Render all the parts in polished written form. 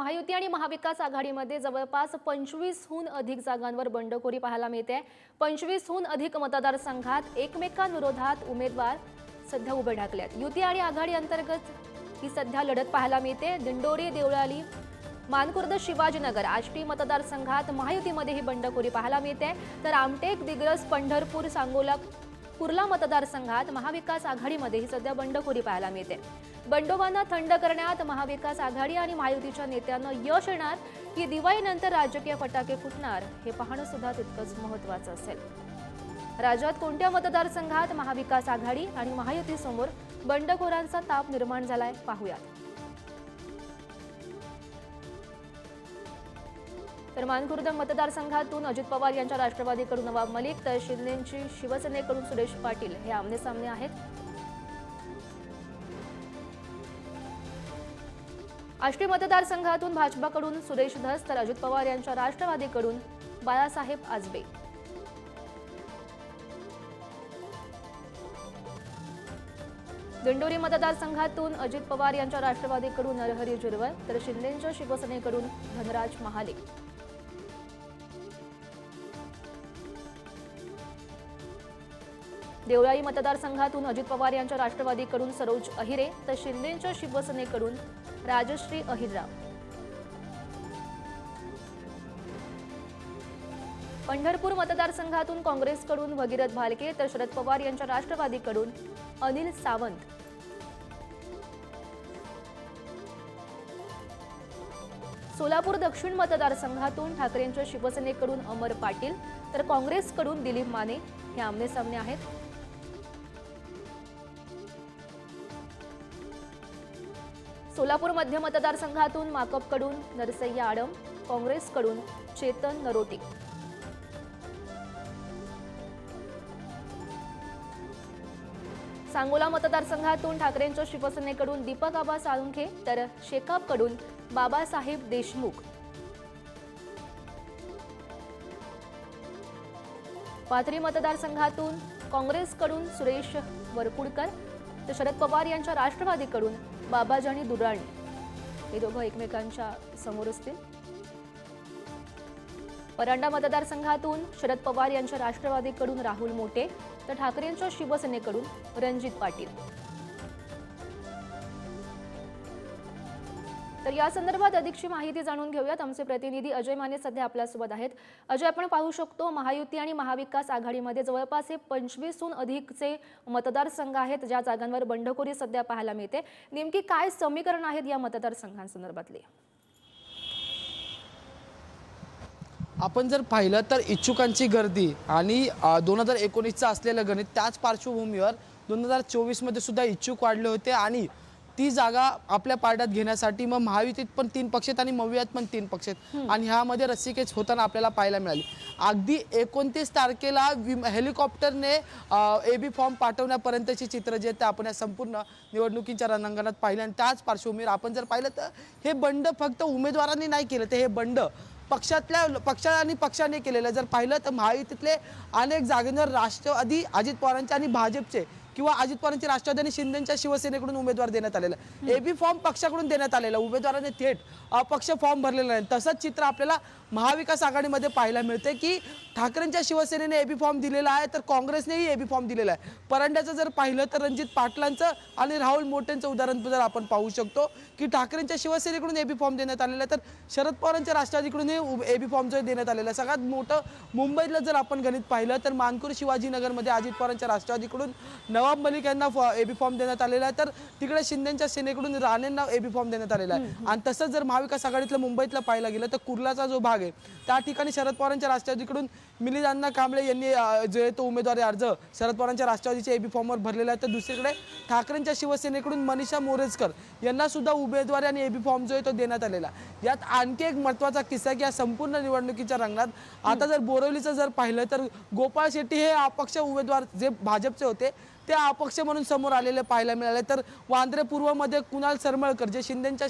महायुती आणि महाविकास आघाडीमध्ये जवळपास 25हून अधिक जागांवर बंडखोरी पाहायला मिळते। 25हून अधिक मतदारसंघात एकमेकांविरोधात उमेदवार सध्या उभे ठाकलेत। युती आणि आघाडी अंतर्गत ही सध्या लढत पाहायला मिळते। दिंडोरी, देवळाली, मानखुर्द, शिवाजीनगर, आष्टी मतदारसंघात महायुतीमध्ये ही बंडखोरी पाहायला मिळते, तर रामटेक, दिग्रस, पंढरपूर, सांगोला, कुर्ला मतदारसंघात महाविकास आघाडीमध्ये ही सध्या बंडखोरी पाहायला मिळते। बंडोबांना थंड करण्यात महाविकास आघाडी आणि महायुतीच्या नेत्यांना यश येणार की दिवाळीनंतर राजकीय फटाके फुटणार हे पाहणं सुद्धा तितकंच महत्त्वाचं असेल। राज्यात कोणत्या मतदारसंघात महाविकास आघाडी आणि महायुतीसमोर बंडखोरांचा ताप निर्माण झालाय पाहूयात। तर मानखुर्द मतदारसंघातून अजित पवार यांच्या राष्ट्रवादीकडून नवाब मलिक, तर शिंदेची शिवसेनेकडून सुरेश पाटील हे आमने सामने आहेत। आष्टी मतदारसंघातून भाजपाकडून सुरेश धस, तर अजित पवार यांच्या राष्ट्रवादीकडून बाळासाहेब आजबे। दिंडोरी मतदारसंघातून अजित पवार यांच्या राष्ट्रवादीकडून नरहरी झिरवळ, तर शिंदेच्या शिवसेनेकडून धनराज महाले। देवळाई मतदारसंघातून अजित पवार यांच्या राष्ट्रवादीकडून सरोज अहिरे, तर शिंदेच्या शिवसेनेकडून राजश्री अहिरराव। पंढरपूर मतदारसंघातून काँग्रेसकडून भगीरथ भालके, तर शरद पवार यांच्या राष्ट्रवादीकडून अनिल सावंत। सोलापूर दक्षिण मतदारसंघातून ठाकरेंच्या शिवसेनेकडून अमर पाटील, तर काँग्रेसकडून दिलीप माने हे आमने सामने आहेत। सोलापूर मध्य मतदारसंघातून माकपकडून नरसय्या आडम, काँग्रेसकडून चेतन नरोटे। सांगोला मतदारसंघातून ठाकरेंच्या शिवसेनेकडून दीपक आबा साळुंखे, तर शेकापकडून बाबासाहेब देशमुख। पाथरी मतदारसंघातून काँग्रेसकडून सुरेश वरपुडकर, तर शरद पवार यांच्या राष्ट्रवादीकडून बाबाजानी दुर्राणी हे दोघं एकमेकांच्या समोर असतील। परांडा मतदारसंघातून शरद पवार यांच्या राष्ट्रवादीकडून राहुल मोटे, तर ठाकरेंच्या शिवसेनेकडून रणजित पाटील। तर या संदर्भात अधिकची माहिती जाणून घेऊयात। आमचे प्रतिनिधी अजय माने सध्या आपल्यासोबत आहेत। अजय, आपण पाहू शकतो महायुती आणि महाविकास आघाडीमध्ये जवळपास हे 25हून अधिकचे मतदारसंघ आहेत ज्या जागांवर बंडखोरी सध्या पाहायला मिळते। नेमकी काय समीकरण आहेत या मतदारसंघांसंदर्भातले? आपण जर पाहिलं तर इच्छुकांची गर्दी आणि 2019चं असलेलं गणित त्याच पार्श्वभूमीवर 2024 मध्ये सुद्धा इच्छुक वाढले होते आणि ती जागा आपल्या पारड्यात घेण्यासाठी मग महायुतीत पण 3 पक्ष आहेत आणि मवियात पण 3 पक्ष आहेत आणि ह्यामध्ये रस्सीखेच होताना आपल्याला पाहायला मिळाली। अगदी 29 तारखेला हेलिकॉप्टरने एबी फॉर्म पाठवण्यापर्यंतची चित्र जे ते आपण या संपूर्ण निवडणुकीच्या रणांगणात पाहिलं आणि त्याच पार्श्वभूमीवर आपण जर पाहिलं तर हे बंड फक्त उमेदवारांनी नाही केलं, तर हे बंड पक्षाने केलेलं। जर पाहिलं तर महायुतीतले अनेक जागेंवर राष्ट्रवादी अजित पवारांचे आणि भाजपचे किंवा अजित पवारांचे राष्ट्रवादी आणि शिंदेच्या शिवसेनेकडून उमेदवार देण्यात आलेला। एबी फॉर्म पक्षाकडून देण्यात आलेला, उमेदवाराने थेट अपक्ष फॉर्म भरलेला नाही। तसंच चित्र आपल्याला महाविकास आघाडीमध्ये पाहायला मिळते की ठाकरेंच्या शिवसेनेने एबी फॉर्म दिलेला आहे, तर काँग्रेसनेही एबी फॉर्म दिलेला आहे। परांड्याचं जर पाहिलं तर रणजित पाटलांचं आणि राहुल मोटेंचं उदाहरण जर आपण पाहू शकतो की ठाकरेंच्या शिवसेनेकडून एबी फॉर्म देण्यात आलेला आहे, तर शरद पवारांच्या राष्ट्रवादीकडून एबी फॉर्म जो देण्यात आलेला आहे। सगळ्यात मोठं मुंबईतलं जर आपण गणित पाहिलं तर मानखुर्द, शिवाजीनगरमध्ये अजित पवारांच्या राष्ट्रवादीकडून नवाब मलिक यांना एबी फॉर्म देण्यात आलेला आहे, तर तिकडे शिंदेच्या सेनेकडून राणेंना एबी फॉर्म देण्यात आलेला आहे। आणि तसंच जर महाविकास आघाडीतलं मुंबईतलं पाहायला गेलं तर कुर्लाचा जो भाग आहे त्या ठिकाणी शरद पवारांच्या राष्ट्रवादीकडून मिलिंद अण्णा कांबळे यांनी जे तो उमेदवारी अर्ज शरद पवारांच्या राष्ट्रवादीच्या एबी फॉर्मवर भरलेला आहे, तर दुसरीकडे ठाकरेंच्या शिवसेनेकडून मनीषा मोरेजकर यांना सुद्धा उमेदवारी आणि एबी फॉर्म जो आहे तो देण्यात आलेला। यात आणखी एक महत्त्वाचा किस्सा की या संपूर्ण निवडणुकीच्या रंगणात आता जर बोरिवलीचं जर पाहिलं तर गोपाळ शेट्टी हे अपक्ष उमेदवार जे भाजपचे होते ते अपक्ष म्हणून समोर आलेले पाहायला मिळाले. तर वांद्रे पूर्वमध्ये कुणाल सरमळकर जे शिंदेच्या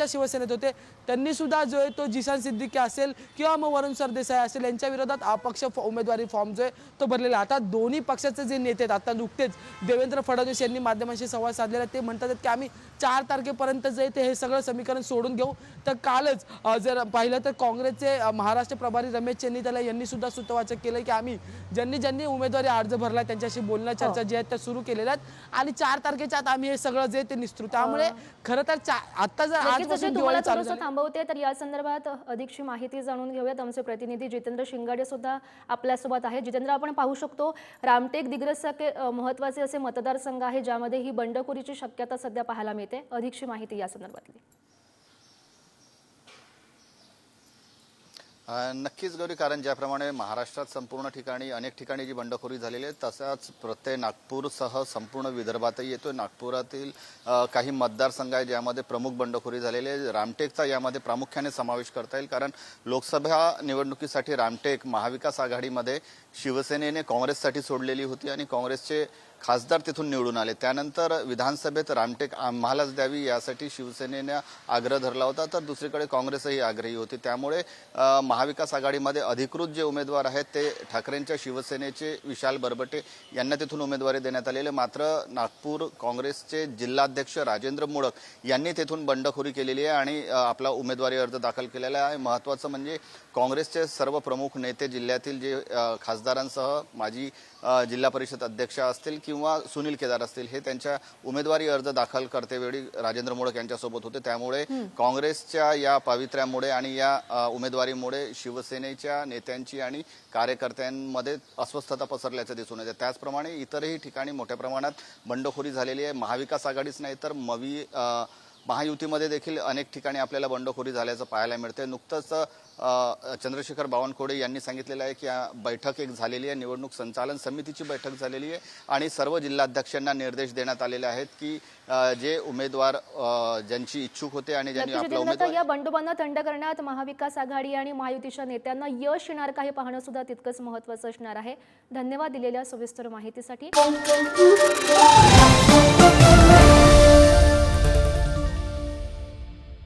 शिवसेनेत होते, त्यांनी सुद्धा जो आहे तो जिसान सिद्दीकी असेल किंवा मग वरुण सरदेसाई असेल यांच्या विरोधात अपक्ष उमेदवारी फॉर्म जो आहे तो भरलेला. आता दोन्ही पक्षाचे जे नेते आहेत, आता नुकतेच देवेंद्र फडणवीस यांनी माध्यमांशी संवाद साधलेला, ते म्हणतात की आम्ही 4 तारखेपर्यंत जे ते हे सगळं समीकरण सोडून घेऊ. तर कालच जर पाहिलं तर काँग्रेसचे महाराष्ट्र प्रभारी रमेश चेन्नीताला यांनी सुद्धा सूत्रवाचक केलं की आम्ही ज्यांनी उमेदवारी अर्ज भरला त्यांच्याशी बोलणं चर्चा जी आहेत त्या सुरू केलेल्या आहेत आणि 4 तारखेच्या आत आम्ही हे सगळं जे ते निस्तरू. त्यामुळे खरं तर आता जर आजपासून तुम्हाला दिवाळी चालू थोडंसं थांबवते, तर या संदर्भात अधिकची माहिती जाणून घेऊयात. आमचे प्रतिनिधी जितेंद्र शिंगाडे सुद्धा आपल्यासोबत आहे. जितेंद्र, आपण पाहू शकतो रामटेक दिग्रस महत्वाचे असे मतदारसंघ आहे ज्यामध्ये ही बंडखोरीची शक्यता सध्या पाहायला मिळते. अधिकची माहिती या संदर्भातली. नक्कीच गौरी, कारण ज्याप्रमाणे महाराष्ट्रात संपूर्ण ठिकाणी अनेक ठिकाणी जी बंडखोरी झालेली आहे तसाच प्रत्येक नागपूरसह संपूर्ण विदर्भातही येतोय. नागपुरातील काही मतदारसंघ आहे ज्यामध्ये प्रमुख बंडखोरी झालेली आहे. रामटेकचा यामध्ये प्रामुख्याने समावेश करता येईल, कारण लोकसभा निवडणुकीसाठी रामटेक महाविकास आघाडीमध्ये शिवसेनेने काँग्रेससाठी सोडलेली होती आणि काँग्रेसचे खासदार तिथून निवडून आले. त्यानंतर विधानसभेत रामटेक आम्हालाच द्यावी यासाठी शिवसेनेने आग्रह धरला होता, तर दुसरीकडे काँग्रेसही आग्रही होती. त्यामुळे महाविकास आघाडीमध्ये अधिकृत जे उमेदवार आहेत ते ठाकरेंच्या शिवसेनेचे विशाल बरबटे यांना तिथून उमेदवारी देण्यात आलेले. मात्र नागपूर काँग्रेसचे जिल्हाध्यक्ष राजेंद्र मोडक यांनी तिथून बंडखोरी केलेली आहे आणि आपला उमेदवारी अर्ज दाखल केलेला आहे. महत्त्वाचं म्हणजे काँग्रेसचे सर्व प्रमुख नेते जिल्ह्यातील जे खासदारांसह माजी जिल्हा परिषद अध्यक्ष असतील किंवा सुनील केदार असतील हे त्यांच्या उमेदवारी अर्ज दाखल करतेवेळी राजेंद्र मोडक यांच्यासोबत होते. त्यामुळे काँग्रेसच्या या पावित्र्यामुळे आणि या उमेदवारीमुळे शिवसेनेच्या नेत्यांची आणि कार्यकर्त्यांमध्ये अस्वस्थता पसरल्याचं दिसून येते. त्याचप्रमाणे इतरही ठिकाणी मोठ्या प्रमाणात बंडखोरी झालेली आहे. महाविकास आघाडीच नाही तर महायुतीमध्ये देखील अनेक ठिकाणी आपल्याला बंडखोरी झाल्याचं पाहायला मिळते. नुकतंच चंद्रशेखर बावनकुळे यांनी सांगितलेलं आहे की बैठक एक झालेली आहे, निवडणूक संचालन समितीची बैठक झालेली आहे आणि सर्व जिल्हाध्यक्षांना निर्देश देण्यात आलेले आहेत की जे उमेदवार ज्यांची इच्छुक होते आणि ज्यांनी आपला उमेदवार या बंडोबांना थंड करण्यात महाविकास आघाडी आणि महायुतीच्या नेत्यांना यश येणार का हे पाहणं सुद्धा तितकंच महत्त्वाचं असणार आहे. धन्यवाद दिलेल्या सविस्तर माहितीसाठी.